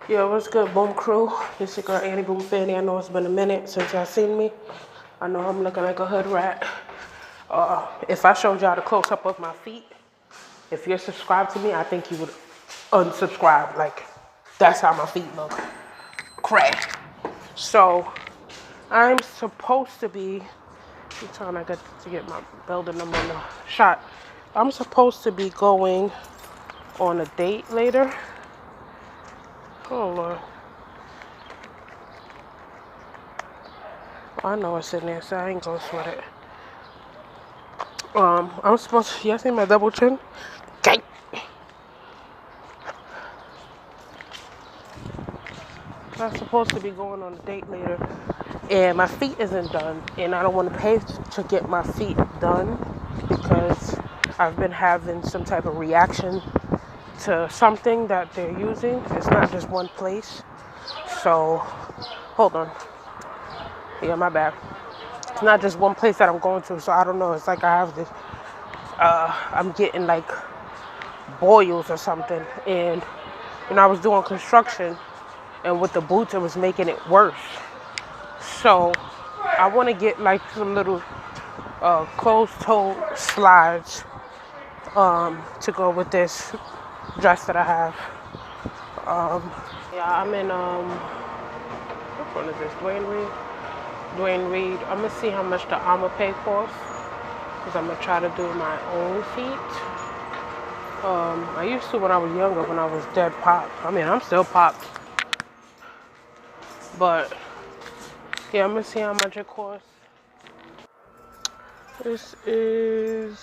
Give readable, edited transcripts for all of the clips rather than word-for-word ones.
Yeah, what's good, Boom Crew? It's your girl Annie Boom Fannie. I know it's been a minute since y'all seen me. I know I'm looking like a hood rat. If I showed y'all the close up of my feet, if you're subscribed to me, I think you would unsubscribe. Like, that's how my feet look. Crack. So, I'm supposed to be, I'm trying to get my building them on the shot. I'm supposed to be going on a date later. Oh, Lord. I know it's in there, so I ain't gonna sweat it. I'm supposed to, y'all see my double chin? Okay. I'm supposed to be going on a date later, and my feet isn't done, and I don't want to pay to get my feet done because I've been having some type of reaction to something that they're using. It's not just one place. So, hold on. Yeah, my bad. It's not just one place that I'm going to, so I don't know. It's like I have this, I'm getting like boils or something. And, I was doing construction, and with the boots, it was making it worse. So, I want to get like some little closed-toe slides to go with this dress that I have. Yeah, I'm in, which one is this? Dwayne Reed? Dwayne Reed. I'm going to see how much the armor pay costs because I'm going to try to do my own feet. I used to when I was younger, when I was dead pop. I mean, I'm still popped. But, yeah, I'm going to see how much it costs. This is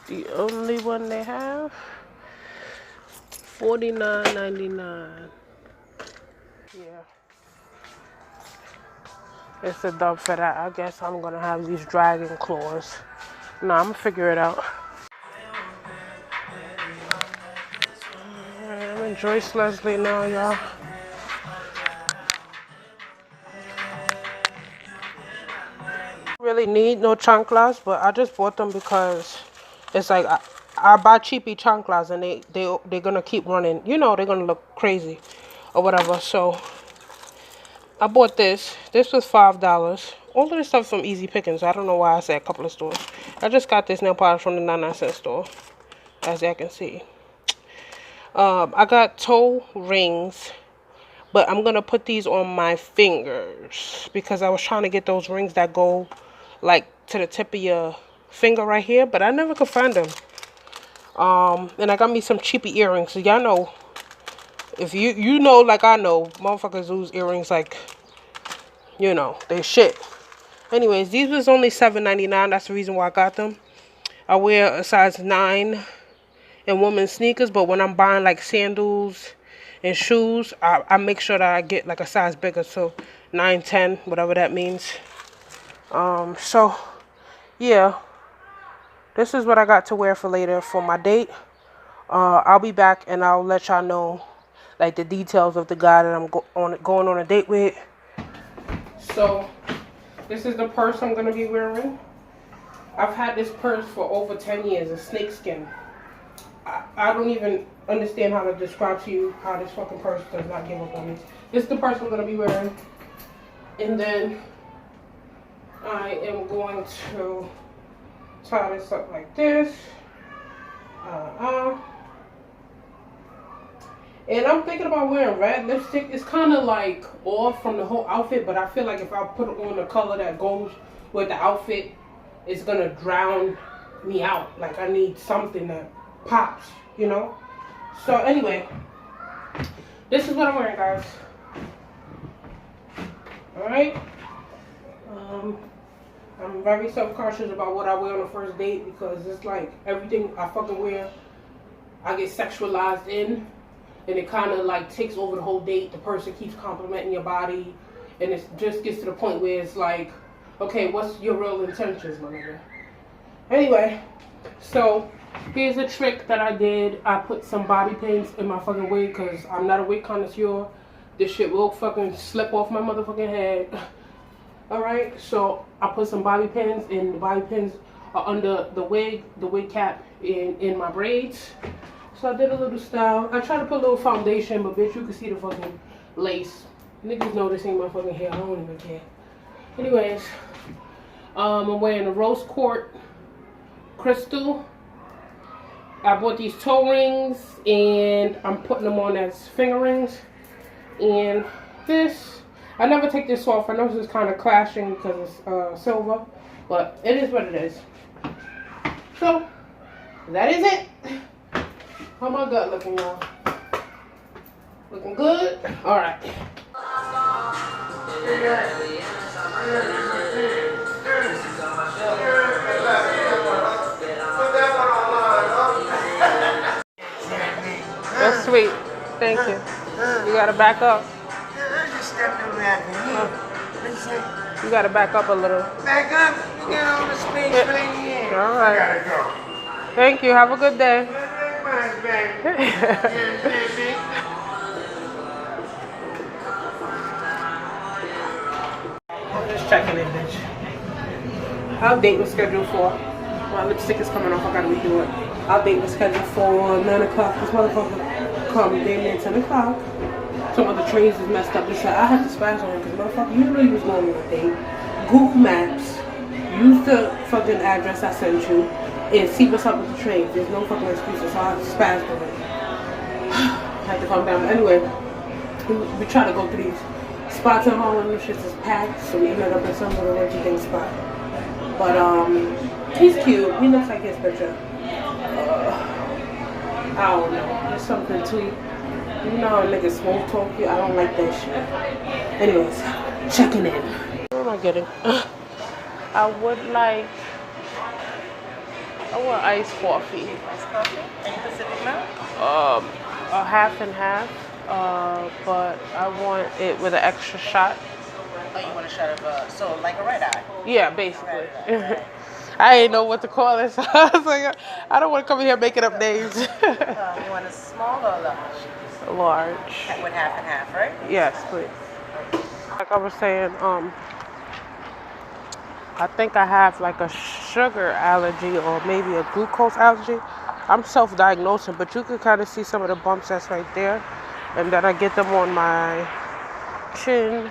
the only one they have. $49.99. Yeah. It's a dub for that. I guess I'm going to have these dragon claws. Nah, I'm going to figure it out. Alright, I'm in Joyce Leslie now, y'all. Really need no chanclas, but I just bought them because it's like I buy cheapy chanclas and they're gonna keep running. You know, they're gonna look crazy or whatever. So I bought this. This was $5. All of this stuff from Easy Pickings. I don't know why I said a couple of stores. I just got this nail polish from the 99-cent store, as y'all can see. I got toe rings, but I'm gonna put these on my fingers because I was trying to get those rings that go like to the tip of your finger right here, but I never could find them. And I got me some cheapy earrings. So y'all know, if you know like I know, motherfuckers use earrings like, you know, they shit. Anyways, these was only $7.99. That's the reason why I got them. I wear a size 9 in women's sneakers, but when I'm buying like sandals and shoes, I make sure that I get like a size bigger, so 9, 10, whatever that means. So yeah, this is what I got to wear for later for my date. I'll be back and I'll let y'all know like the details of the guy that I'm going on a date with. So this is the purse I'm gonna be wearing. I've had this purse for over 10 years, a snakeskin. I don't even understand how to describe to you how this fucking purse does not give up on me. This is the purse I'm gonna be wearing. And then I am going to tie this up like this. And I'm thinking about wearing red lipstick. It's kind of like off from the whole outfit, but I feel like if I put on a color that goes with the outfit, it's gonna drown me out. Like I need something that pops, you know? So anyway, this is what I'm wearing, guys. Alright? I'm very self-conscious about what I wear on the first date because it's like everything I fucking wear, I get sexualized in, and it kind of like takes over the whole date. The person keeps complimenting your body, and it just gets to the point where it's like, okay, what's your real intentions, my nigga? Anyway, so here's a trick that I did. I put some bobby pins in my fucking wig because I'm not a wig connoisseur. This shit will fucking slip off my motherfucking head. Alright, so I put some bobby pins, and the bobby pins are under the wig cap in my braids. So I did a little style. I tried to put a little foundation, but bitch, you can see the fucking lace. Niggas know this ain't my fucking hair. I don't even care. Anyways, I'm wearing a rose quartz crystal. I bought these toe rings and I'm putting them on as finger rings. And this, I never take this off. I know this is kind of clashing because it's silver, but it is what it is. So, that is it. How my gut looking, y'all? Looking good? Alright. That's sweet. Thank you. You gotta back up. You gotta back up a little. Back up? You get all the space right here. Alright. Gotta go. Thank you. Have a good day. I'm just checking in, bitch. Our date was scheduled for. My lipstick is coming off. I gotta redo it. Our date was scheduled for 9 o'clock. This motherfucker come damn near 10 o'clock. Some of the trains is messed up. They said I had to spaz on him because motherfucker, you know you was going on a date. Google Maps. Use the fucking address I sent you and see what's up with the trains. There's no fucking excuses, so I had to spaz on it. I had to calm down. But anyway, we try to go through these spots in Harlem. This shit is packed, so we ended up in some sort of renty thing spot. But he's cute. He looks like his picture. I don't know. There's something tweet. You know how niggas smooth talk you? I don't like that shit. Anyways, checking in. What am I getting? I want iced coffee. Iced coffee? Any Pacific milk? A half and half. But I want it with an extra shot. Oh, you want a shot of, so like a red eye? Yeah, basically. Right. I didn't know what to call it, so I was like, I don't want to come in here making up names. You want a small or a large? Large. With half and half, right? Yes, please. Like I was saying, I think I have like a sugar allergy or maybe a glucose allergy. I'm self-diagnosing, but you can kind of see some of the bumps that's right there. And then I get them on my chin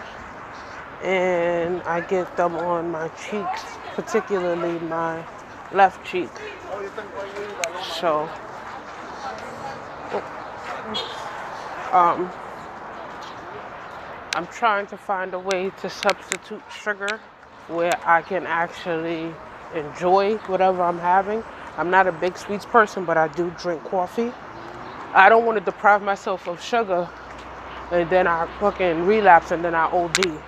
and I get them on my cheeks, particularly my left cheek. So, I'm trying to find a way to substitute sugar where I can actually enjoy whatever I'm having. I'm not a big sweets person, but I do drink coffee. I don't want to deprive myself of sugar and then I fucking relapse and then I OD.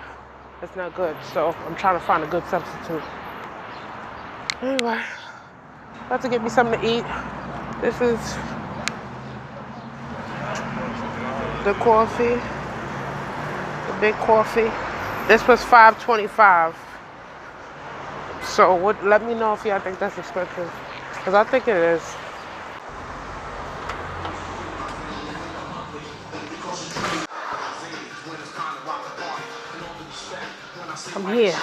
That's not good. So I'm trying to find a good substitute. Anyway, about to get me something to eat. This is the coffee, the big coffee. This was $5.25. So let me know if y'all think that's expensive, because I think it is. I'm here.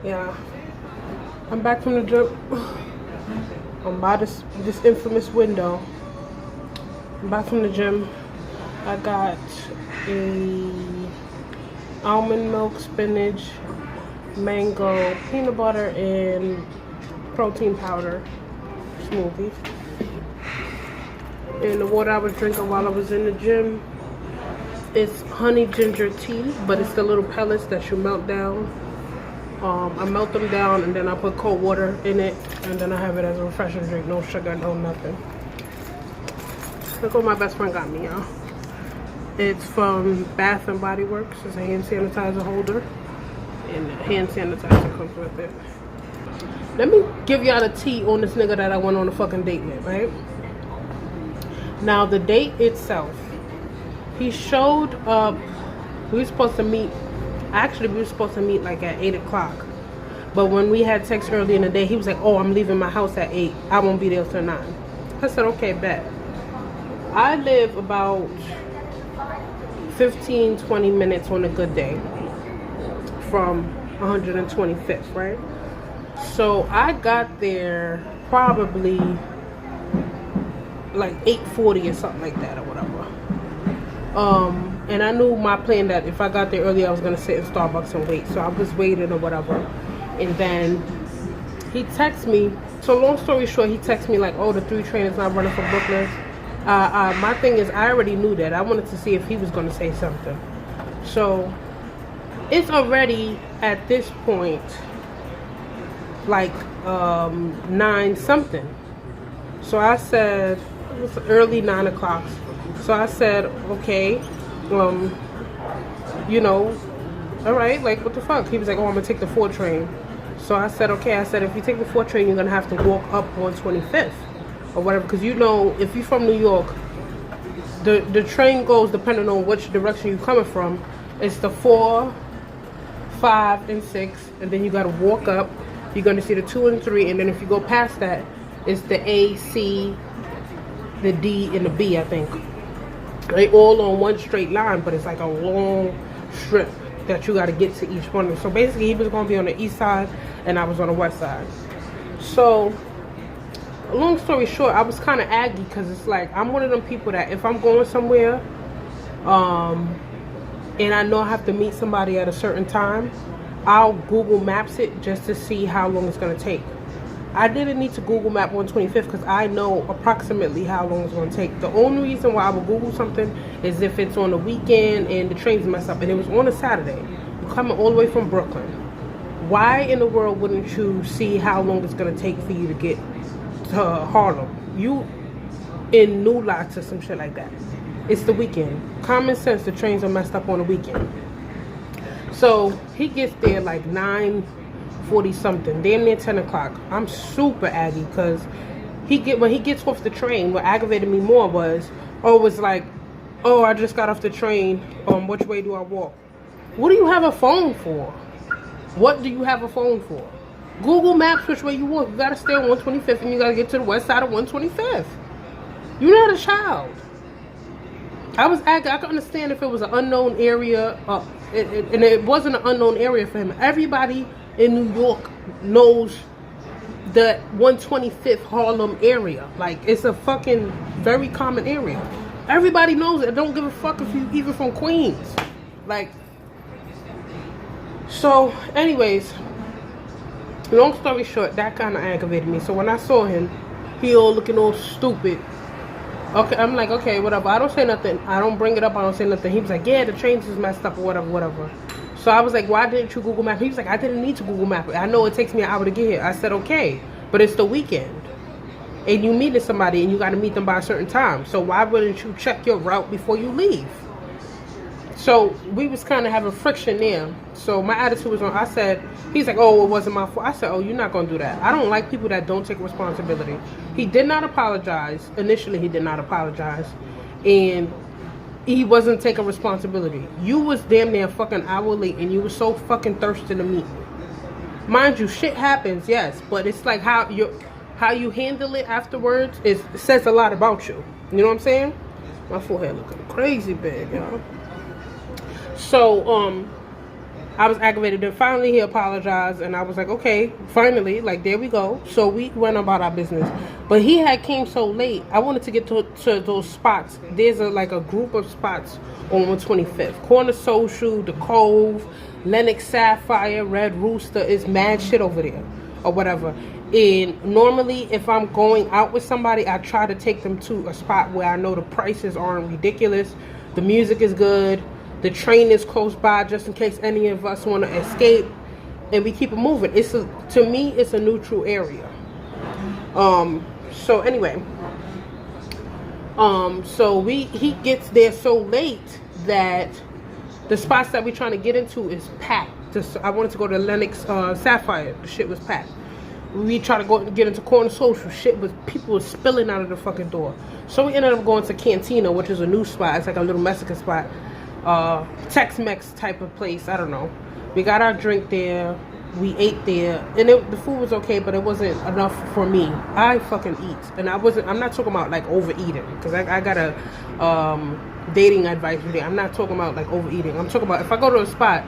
Yeah, I'm back from the gym. I'm by this infamous window. I'm back from the gym. I got a almond milk, spinach, mango, peanut butter, and protein powder smoothie. And the water I was drinking while I was in the gym is honey ginger tea, but it's the little pellets that you melt down. I melt them down and then I put cold water in it and then I have it as a refreshing drink. No sugar, no nothing. Look what my best friend got me, y'all. It's from Bath and Body Works. It's a hand sanitizer holder and the hand sanitizer comes with it. Let me give y'all the tea on this nigga that I went on a fucking date with, right? Now the date itself, he showed up. We were supposed to meet. Actually, we were supposed to meet like at 8 o'clock. But when we had text early in the day, he was like, oh, I'm leaving my house at 8. I won't be there till 9. I said, okay, bet. I live about 15, 20 minutes on a good day from 125th, right? So I got there probably like 8:40 or something like that or whatever. And I knew my plan that if I got there early, I was gonna sit in Starbucks and wait. So I was waiting or whatever, and then he texts me. So long story short, he texts me like, "Oh, the 3 train is not running from Brooklyn." My thing is, I already knew that. I wanted to see if he was gonna say something. So it's already at this point like 9 something. So I said it was early 9 o'clock. So I said, okay, you know, all right, like what the fuck? He was like, oh, I'm gonna take the 4 train. So I said, okay. I said, if you take the 4 train, you're gonna have to walk up 125th or whatever, because you know, if you're from New York, the train goes depending on which direction you're coming from. It's the 4, 5, and 6, and then you gotta walk up. You're gonna see the 2 and 3, and then if you go past that, it's the A, C, the D, and the B, I think. They all on one straight line, but it's like a long strip that you got to get to each one. So basically, he was going to be on the east side, and I was on the west side. So, long story short, I was kind of aggy because it's like I'm one of them people that if I'm going somewhere, and I know I have to meet somebody at a certain time, I'll Google Maps it just to see how long it's going to take. I didn't need to Google Map 125th because I know approximately how long it's going to take. The only reason why I would Google something is if it's on the weekend and the trains mess up. And it was on a Saturday. You're coming all the way from Brooklyn. Why in the world wouldn't you see how long it's going to take for you to get to Harlem? You in New Lots or some shit like that. It's the weekend. Common sense, the trains are messed up on the weekend. So he gets there like 9:40 something, damn near 10 o'clock. I'm super aggy because when he gets off the train, what aggravated me more was, I just got off the train. Which way do I walk? What do you have a phone for? What do you have a phone for? Google Maps which way you walk. You gotta stay on 125th and you gotta get to the west side of 125th. You're not a child. I was aggy. I could understand if it was an unknown area, and it wasn't an unknown area for him. Everybody in New York knows the 125th Harlem area. Like, it's a fucking very common area. Everybody knows it. Don't give a fuck if you even from Queens. Like, so anyways, long story short, that kind of aggravated me. So when I saw him, he all looking all stupid. Okay, I'm like, okay, whatever. I don't say nothing. I don't bring it up. I don't say nothing. He was like, yeah, the trains is messed up or whatever. So I was like, why didn't you Google Map? He was like, I didn't need to Google Map. I know it takes me an hour to get here. I said, okay, but it's the weekend. And you meeting somebody and you got to meet them by a certain time. So why wouldn't you check your route before you leave? So we was kind of having friction there. So my attitude was on, I said, he's like, oh, it wasn't my fault. I said, oh, you're not going to do that. I don't like people that don't take responsibility. He did not apologize. Initially, he did not apologize. And he wasn't taking responsibility. You was damn near fucking hour late and you was so fucking thirsty to meet me. Mind you, shit happens, yes. But it's like how you handle it afterwards, it says a lot about you. You know what I'm saying? My forehead looking crazy big, y'all. So, I was aggravated. Then finally he apologized and I was like, okay, finally, like, there we go. So we went about our business. But he had came so late. I wanted to get to those spots. There's a group of spots on 125th. Corner Social, The Cove, Lenox Sapphire, Red Rooster. Is mad shit over there or whatever. And normally if I'm going out with somebody, I try to take them to a spot where I know the prices aren't ridiculous. The music is good. The train is close by just in case any of us want to escape. And we keep it moving. To me, it's a neutral area. So anyway. So he gets there so late that the spots that we're trying to get into is packed. I wanted to go to Lenox Sapphire. The shit was packed. We try to get into Corner Social. People were spilling out of the fucking door. So we ended up going to Cantina, which is a new spot. It's like a little Mexican spot. Tex-Mex type of place. I don't know. We got our drink there. We ate there, and the food was okay, but it wasn't enough for me. I fucking eat, and I'm not talking about like overeating, because I got a dating advice today. I'm not talking about like overeating. I'm talking about if I go to a spot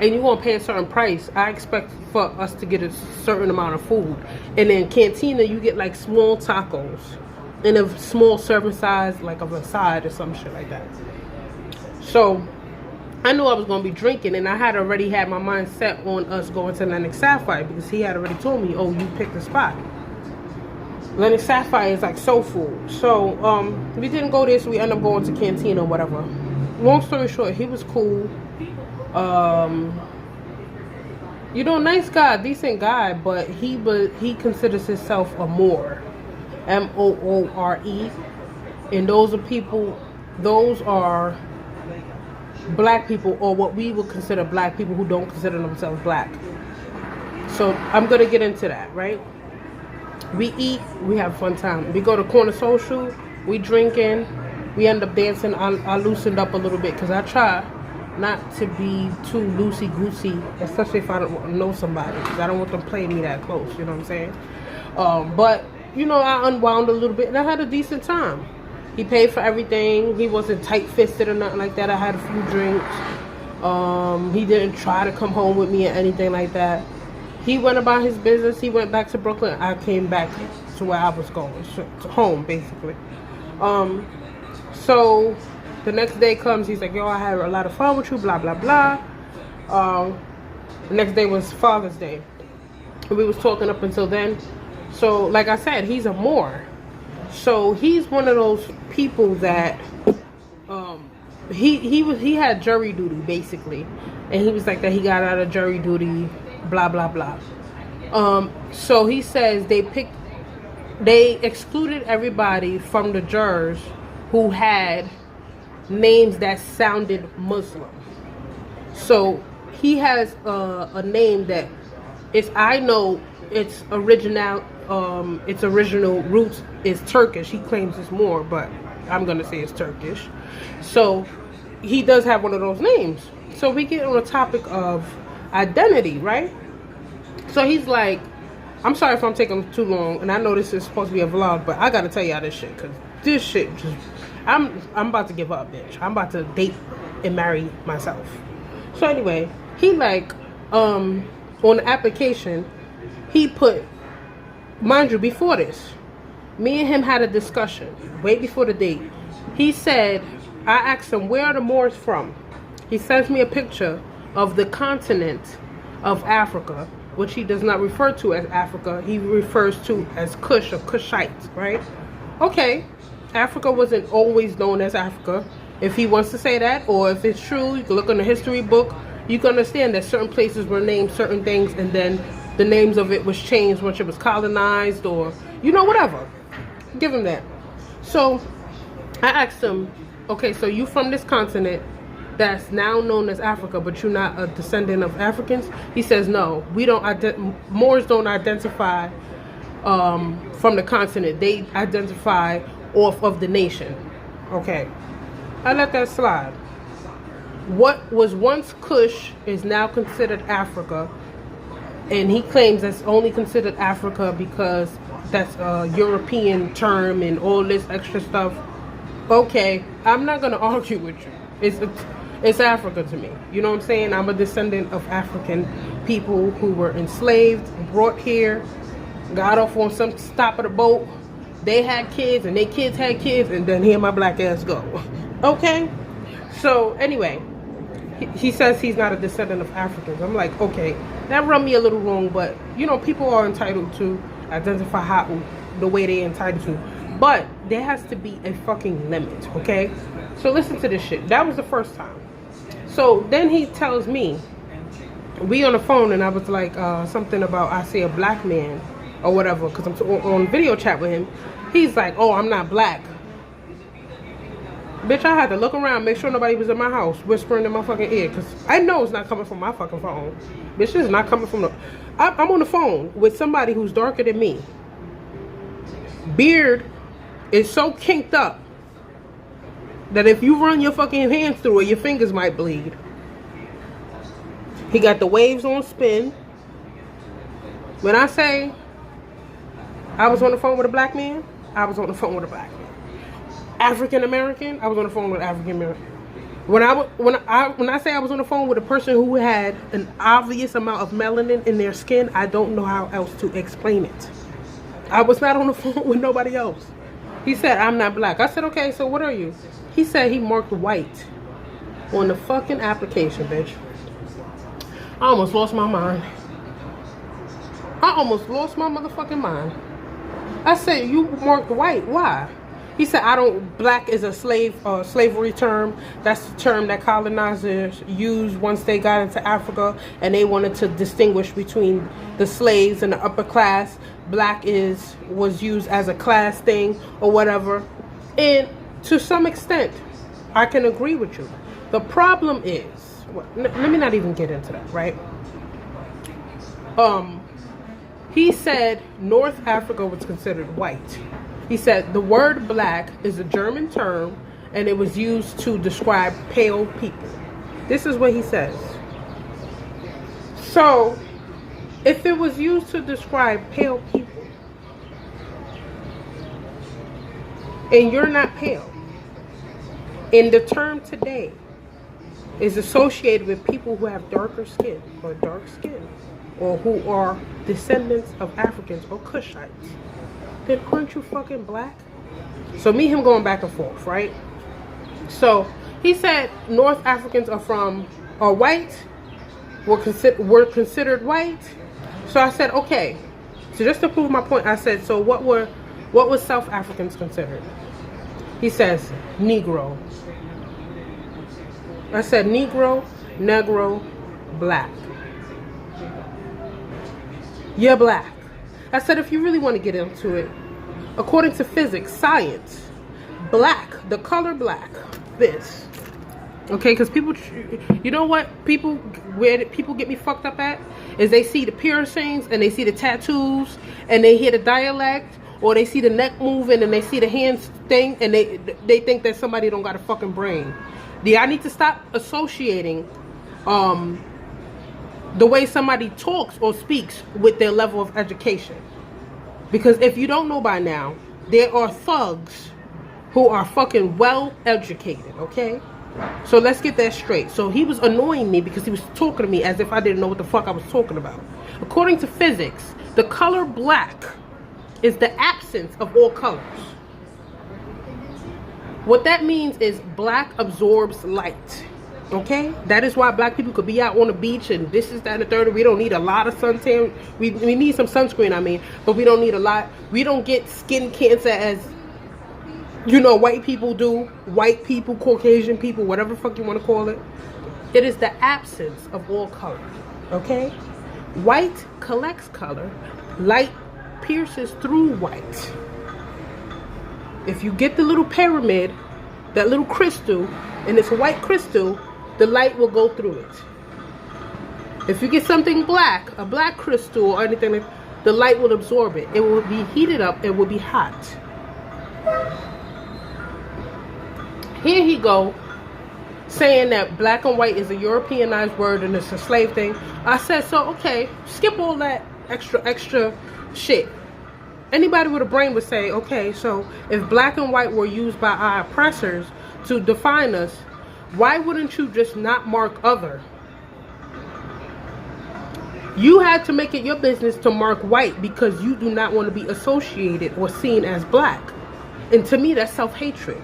and you want to pay a certain price, I expect for us to get a certain amount of food. And then Cantina, you get like small tacos in a small serving size, like of a side or some shit like that. So I knew I was going to be drinking, and I had already had my mind set on us going to Lennox Sapphire because he had already told me, oh, you picked the spot. Lennox Sapphire is like soul food. So we didn't go there, so we ended up going to Cantina or whatever. Long story short, he was cool. You know, nice guy, decent guy, but he considers himself a Moor, Moore, and those are black people, or what we would consider black people who don't consider themselves black. So I'm gonna get into that, right? We eat, we have fun time. We go to Corner Social, we drinking, we end up dancing. I loosened up a little bit because I try not to be too loosey-goosey, especially if I don't know somebody, because I don't want them playing me that close, you know what I'm saying? But, you know, I unwound a little bit, and I had a decent time. He paid for everything. He wasn't tight-fisted or nothing like that. I had a few drinks. He didn't try to come home with me or anything like that. He went about his business. He went back to Brooklyn. I came back to where I was going, to home, basically. So the next day comes, he's like, yo, I had a lot of fun with you, blah, blah, blah. The next day was Father's Day. We was talking up until then. So, like I said, he's a Moor. So he's one of those people that he had jury duty, basically. And he was like that he got out of jury duty, blah, blah, blah. So he says they excluded everybody from the jurors who had names that sounded Muslim. So he has a name that I know its original roots is Turkish. He claims it's more, but I'm gonna say it's Turkish. So he does have one of those names. So we get on the topic of identity, right? So he's like, I'm sorry if I'm taking too long, and I know this is supposed to be a vlog, but I gotta tell y'all this shit, because this shit just, I'm about to give up, bitch. I'm about to date and marry myself. So anyway, he like, on the application, he put, mind you, before this, me and him had a discussion, way before the date. He said, I asked him, where are the Moors from? He sends me a picture of the continent of Africa, which he does not refer to as Africa. He refers to as Kush or Kushites, right? Okay, Africa wasn't always known as Africa. If he wants to say that, or if it's true, you can look in the history book. You can understand that certain places were named certain things, and then the names of it was changed once it was colonized, or, you know, whatever. Give him that. So I asked him, okay, so you from this continent that's now known as Africa, but you're not a descendant of Africans? He says, no, we don't, Moors don't identify from the continent. They identify off of the nation. Okay, I let that slide. What was once Kush is now considered Africa, and he claims that's only considered Africa because that's a European term and all this extra stuff. Okay, I'm not gonna argue with you. It's Africa to me. You know what I'm saying? I'm a descendant of African people who were enslaved, brought here, got off on some stop of the boat. They had kids, and their kids had kids, and then here my black ass go. Okay? So, anyway, he says he's not a descendant of Africans. I'm like, okay, that run me a little wrong, but, you know, people are entitled to identify how, the way they're entitled to. But there has to be a fucking limit, okay? So listen to this shit. That was the first time. So then he tells me, we on the phone, and I was like, something about, I say a black man or whatever, because I'm on video chat with him. He's like, oh, I'm not black. Bitch, I had to look around, make sure nobody was in my house whispering in my fucking ear, because I know it's not coming from my fucking phone. Bitch, it's not coming from the... I'm on the phone with somebody who's darker than me. Beard is so kinked up that if you run your fucking hands through it, your fingers might bleed. He got the waves on spin. When I say I was on the phone with a black man, I was on the phone with a black man. African American, I was on the phone with African American. When I say I was on the phone with a person who had an obvious amount of melanin in their skin, I don't know how else to explain it. I was not on the phone with nobody else. He said, I'm not black. I said, okay, so what are you? He said he marked white on the fucking application, bitch. I almost lost my mind. I almost lost my motherfucking mind. I said, you marked white. Why? He said, black is a slavery term. That's the term that colonizers used once they got into Africa and they wanted to distinguish between the slaves and the upper class. Black was used as a class thing or whatever. And to some extent, I can agree with you. The problem is, let me not even get into that, right? He said North Africa was considered white. He said the word black is a German term and it was used to describe pale people. This is what he says. So, if it was used to describe pale people, and you're not pale, and the term today is associated with people who have darker skin or dark skin, or who are descendants of Africans or Cushites, then aren't you fucking black? So me and him going back and forth, right? So he said North Africans are white, were considered white. So I said, okay. So just to prove my point, I said, so what was South Africans considered? He says Negro. I said Negro, Negro, black. You're black. I said, if you really want to get into it, according to physics, science, black, the color black, this, okay, because people, you know what, where people get me fucked up at, is they see the piercings, and they see the tattoos, and they hear the dialect, or they see the neck moving, and they see the hands thing, and they think that somebody don't got a fucking brain. I need to stop associating, the way somebody talks or speaks with their level of education. Because if you don't know by now, there are thugs who are fucking well educated, okay? So let's get that straight. So he was annoying me because he was talking to me as if I didn't know what the fuck I was talking about. According to physics, the color black is the absence of all colors. What that means is black absorbs light. Okay, that is why black people could be out on the beach and this is that and the third. We don't need a lot of suntan. We need some sunscreen, I mean, but we don't need a lot. We don't get skin cancer as, you know, white people do. White people, Caucasian people, whatever the fuck you want to call it. It is the absence of all color. Okay, white collects color. Light pierces through white. If you get the little pyramid, that little crystal, and it's a white crystal, the light will go through it. If you get something black, a black crystal or anything like, the light will absorb it. It will be heated up. It will be hot. Here he go, saying that black and white is a Europeanized word and it's a slave thing. I said, so okay, skip all that extra shit. Anybody with a brain would say, okay, so if black and white were used by our oppressors to define us, why wouldn't you just not mark other? You had to make it your business to mark white because you do not want to be associated or seen as black. And to me, that's self-hatred.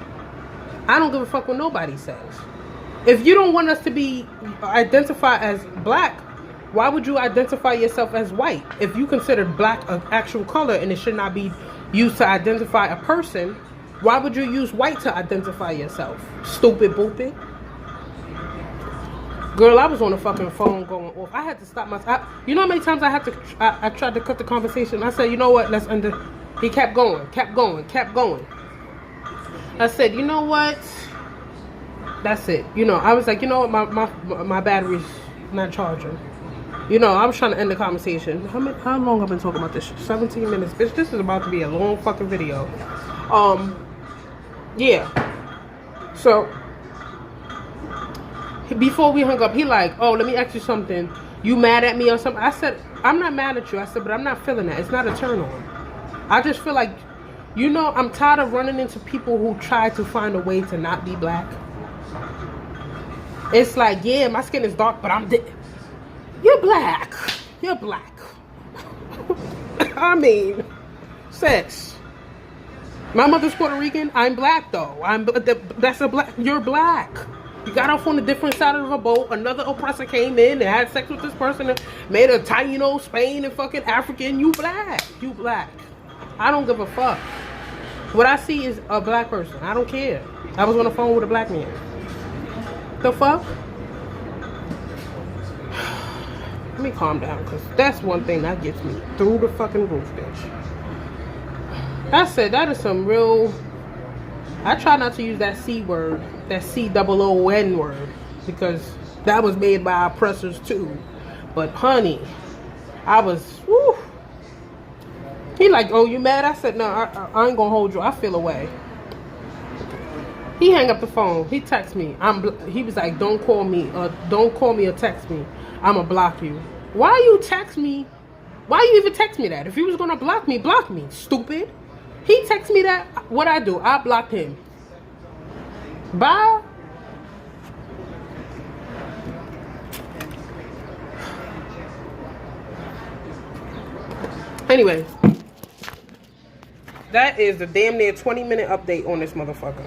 I don't give a fuck what nobody says. If you don't want us to be identified as black, why would you identify yourself as white? If you consider black an actual color and it should not be used to identify a person, why would you use white to identify yourself? Stupid boopy. Girl, I was on the fucking phone going off. I had to stop myself. You know how many times I tried to cut the conversation? I said, you know what? Let's end it. He kept going. I said, you know what? That's it. You know, I was like, you know what? My battery's not charging. You know, I was trying to end the conversation. How long have I been talking about this shit? 17 minutes. Bitch, this is about to be a long fucking video. Yeah. So, before we hung up, he like, oh, let me ask you something. You mad at me or something? I said, I'm not mad at you. I said, but I'm not feeling that. It's not a turn on. I just feel like, you know, I'm tired of running into people who try to find a way to not be black. It's like, yeah, my skin is dark, but you're black. You're black. I mean, sis. My mother's Puerto Rican. I'm black though. That's a black. You're black. You got off on a different side of a boat. Another oppressor came in and had sex with this person and made a Taino, Spain, and fucking African. You black. You black. I don't give a fuck. What I see is a black person. I don't care. I was on the phone with a black man. The fuck? Let me calm down, because that's one thing that gets me through the fucking roof, bitch. I said that is some real... I try not to use that C word, that C-O-O-N word, because that was made by oppressors too. But honey, I was... Woo. He like, oh, you mad? I said, no, I ain't gonna hold you. I feel away. He hang up the phone. He text me. He was like, don't call me or text me. I'ma block you. Why you text me? Why you even text me that? If you was gonna block me, stupid. He text me that. What I do? I blocked him. Bye. Anyways, that is the damn near 20-minute update on this motherfucker.